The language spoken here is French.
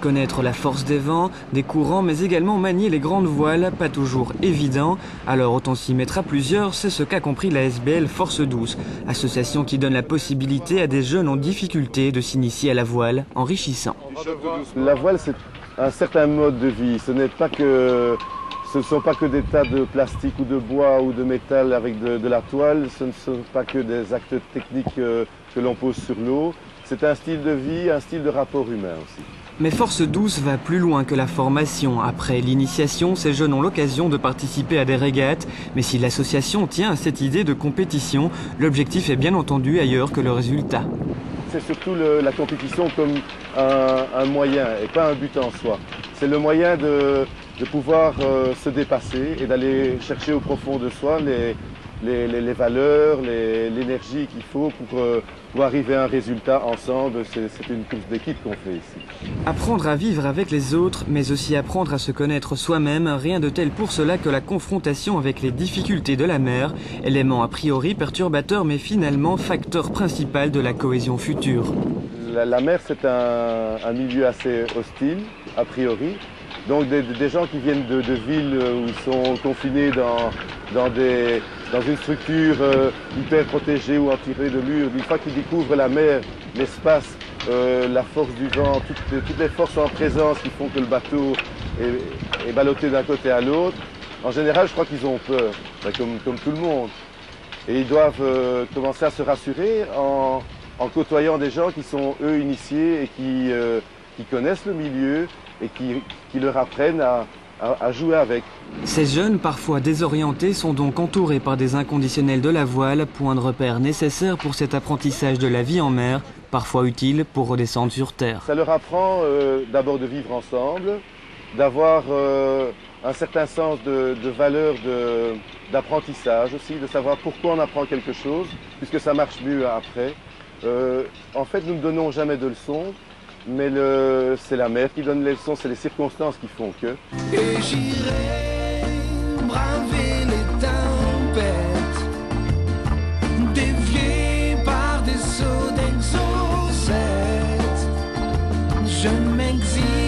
Connaître la force des vents, des courants, mais également manier les grandes voiles, pas toujours évident. Alors autant s'y mettre à plusieurs, c'est ce qu'a compris la SBL Force Douce, association qui donne la possibilité à des jeunes en difficulté de s'initier à la voile, enrichissant. La voile, c'est un certain mode de vie. Ce ne sont pas que des tas de plastique ou de bois ou de métal avec de la toile. Ce ne sont pas que des actes techniques que l'on pose sur l'eau. C'est un style de vie, un style de rapport humain aussi. Mais Force Douce va plus loin que la formation. Après l'initiation, ces jeunes ont l'occasion de participer à des régates. Mais si l'association tient à cette idée de compétition, l'objectif est bien entendu ailleurs que le résultat. C'est surtout la compétition comme un moyen et pas un but en soi. C'est le moyen de pouvoir se dépasser et d'aller chercher au profond de soi les valeurs, l'énergie qu'il faut pour arriver à un résultat ensemble. C'est une course d'équipe qu'on fait ici. Apprendre à vivre avec les autres, mais aussi apprendre à se connaître soi-même, rien de tel pour cela que la confrontation avec les difficultés de la mer, élément a priori perturbateur mais finalement facteur principal de la cohésion future. La mer, c'est un milieu assez hostile, a priori. Donc des gens qui viennent de villes où ils sont confinés dans une structure hyper protégée ou entourée de murs, une fois qu'ils découvrent la mer, l'espace, la force du vent, toutes les forces en présence qui font que le bateau est ballotté d'un côté à l'autre, en général, je crois qu'ils ont peur, comme tout le monde. Et ils doivent commencer à se rassurer en côtoyant des gens qui sont, eux, initiés et qui connaissent le milieu et qui leur apprennent à jouer avec. Ces jeunes, parfois désorientés, sont donc entourés par des inconditionnels de la voile, point de repère nécessaire pour cet apprentissage de la vie en mer, parfois utile pour redescendre sur terre. Ça leur apprend d'abord de vivre ensemble, d'avoir un certain sens de valeur d'apprentissage aussi, de savoir pourquoi on apprend quelque chose, puisque ça marche mieux après. En fait, nous ne donnons jamais de leçons, mais c'est la mer qui donne les leçons, c'est les circonstances qui font que. Et j'irai braver les tempêtes, dévié par des sauts d'exocète. Je m'exile.